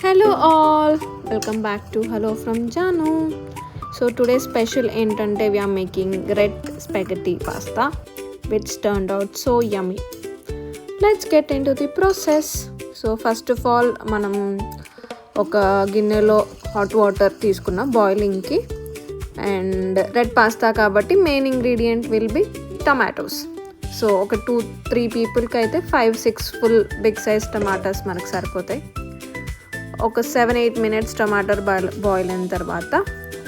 Hello all, welcome back to Hello from Janu. So today's special ఏంటంటే we are making red spaghetti pasta which turned out so yummy. Let's get into the process. So first of all మనం ఒక గిన్నెలో hot water తీసుకున్న బాయిలింగ్కి and red pasta కాబట్టి main ingredient will be tomatoes. So ఒక 2-3 పీపుల్కి అయితే 5-6 full big size tomatoes మనకు సరిపోతాయి. ఒక 7-8 మినిట్స్ టమాటర్ బాయిల్ అయిన తర్వాత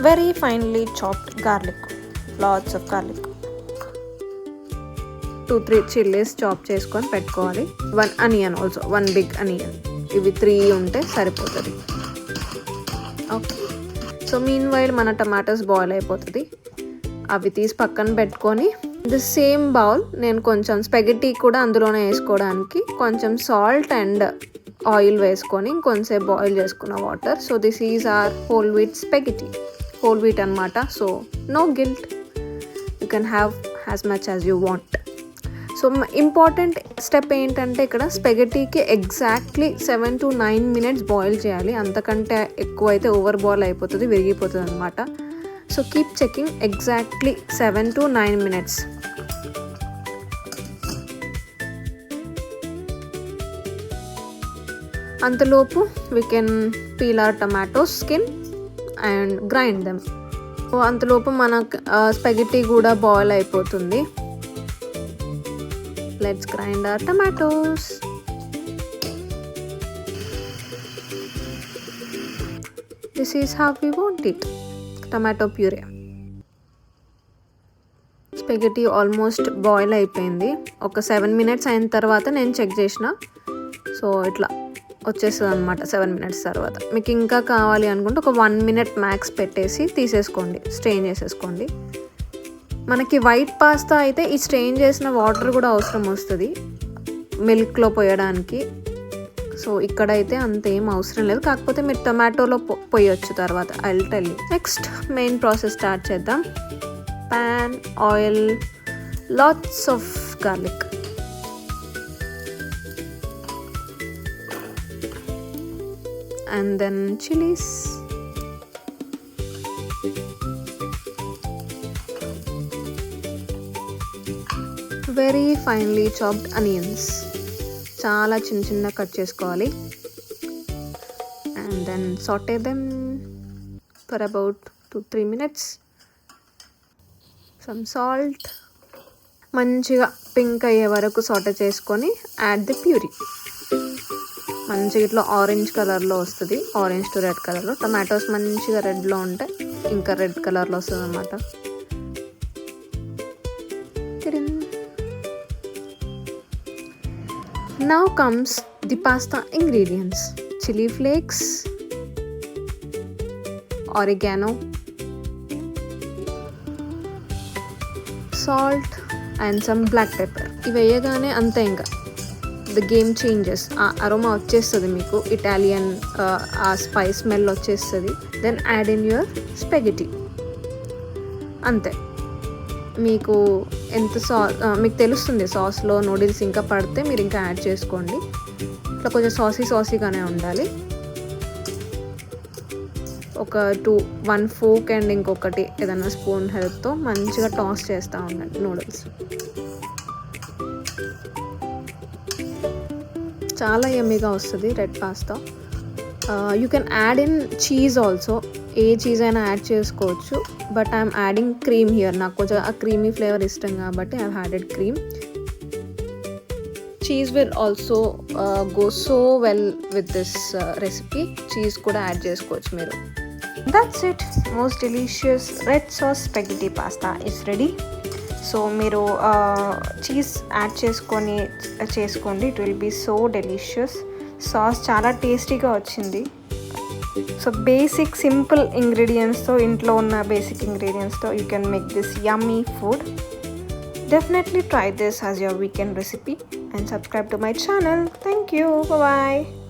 very finely chopped garlic, lots of garlic, 2-3 chillies chop చేసుకొని పెట్టుకోవాలి. 1 అనియన్ ఆల్సో, 1 బిగ్ అనియన్. ఇవి 3 ఉంటే సరిపోతుంది. ఓకే, సో మీన్ వైల్ మన టమాటోస్ బాయిల్ అయిపోతుంది. అవి తీసి పక్కన పెట్టుకొని ది సేమ్ బౌల్ నేను కొంచెం స్పెగెటీ కూడా అందులోనే వేసుకోవడానికి కొంచెం సాల్ట్ అండ్ ఆయిల్ వేసుకొని ఇంకొంచెంసేపు బాయిల్ చేసుకున్న water. So this is our whole wheat spaghetti, whole wheat అనమాట. So no guilt, you can have as much as you want. So important step ఏంటంటే ఇక్కడ స్పెగెటీకి ఎగ్జాక్ట్లీ 7 to 9 మినిట్స్ బాయిల్ చేయాలి. అంతకంటే ఎక్కువ అయితే ఓవర్ బాయిల్ అయిపోతుంది, విరిగిపోతుంది అనమాట. So keep checking, exactly 7 to 9 minutes. అంతలోపు we can peel our tomato skin and grind them. So అంతలోపు మన స్పెగెటీ కూడా బాయిల్ అయిపోతుంది. Let's grind our tomatoes. This is how we want it, tomato puree. Spaghetti almost boil అయిపోయింది. ఒక 7 minutes అయిన తర్వాత నేను చెక్ చేసిన. సో ఇట్లా వచ్చేస్తుంది అనమాట 7 మినిట్స్ తర్వాత. మీకు ఇంకా కావాలి అనుకుంటే ఒక 1 మినిట్ మ్యాక్స్ పెట్టేసి తీసేసుకోండి, స్ట్రెయిన్ చేసేసుకోండి. మనకి వైట్ పాస్తా అయితే ఈ స్ట్రెయిన్ చేసిన వాటర్ కూడా అవసరం వస్తుంది మిల్క్లో పోయడానికి. సో ఇక్కడైతే అంత ఏం అవసరం లేదు, కాకపోతే మీరు టొమాటోలో పోయొచ్చు తర్వాత. I will tell you. Next main process start చేద్దాం. Pan, oil, lots of garlic, and then chilies, very finely chopped onions, చాలా చిన్న కట్ చేసుకోవాలి. and then saute them for about 2-3 minutes. some salt, మంచిగా పింక్ అయ్యే వరకు సాటే చేసుకొని add the puree. మంచిగా ఇట్లా ఆరెంజ్ కలర్లో వస్తుంది, ఆరెంజ్ టు రెడ్ కలర్లో. టమాటోస్ మంచిగా రెడ్లో ఉంటే ఇంకా రెడ్ కలర్లో వస్తుంది అన్నమాట. Now comes the pasta ingredients: chilli flakes, oregano, salt and some black pepper. ఇవి వేయగానే అంతే, ఇంకా ద గేమ్ చేంజెస్. ఆ అరోమా వచ్చేస్తుంది మీకు, ఇటాలియన్ ఆ స్పైస్ స్మెల్ వచ్చేస్తుంది. Then add in your spaghetti. అంతే, మీకు ఎంత మీకు తెలుస్తుంది సాస్లో నూడిల్స్ ఇంకా పడితే మీరు ఇంకా యాడ్ చేసుకోండి. ఇట్లా కొంచెం సాసీగానే ఉండాలి. ఒక 1 ఫోక్ అండ్ ఇంకొకటి ఏదైనా స్పూన్ హెల్ప్తో మంచిగా టాస్ చేస్తూ ఉండండి నూడిల్స్. చాలా యమ్మీగా వస్తుంది red pasta. You can add in cheese also, ఏ చీజ్ అయినా యాడ్ చేసుకోవచ్చు. But I'm adding cream here. నాకు కొంచెం ఆ క్రీమీ ఫ్లేవర్ ఇష్టం కాబట్టి I added cream. Cheese will also go so well with this recipe. Cheese కూడా యాడ్ చేసుకోవచ్చు మీరు. That's it, most delicious red sauce spaghetti pasta is ready. So మీరు cheese add చేసుకోండి, it will be so delicious. Sauce చాలా టేస్టీగా వచ్చింది. So basic simple ఇంగ్రీడియంట్స్తో, ఇంట్లో ఉన్న బేసిక్ ఇంగ్రీడియంట్స్తో you can make this yummy food. Definitely try this as your weekend recipe and subscribe to my channel. Thank you. Bye bye.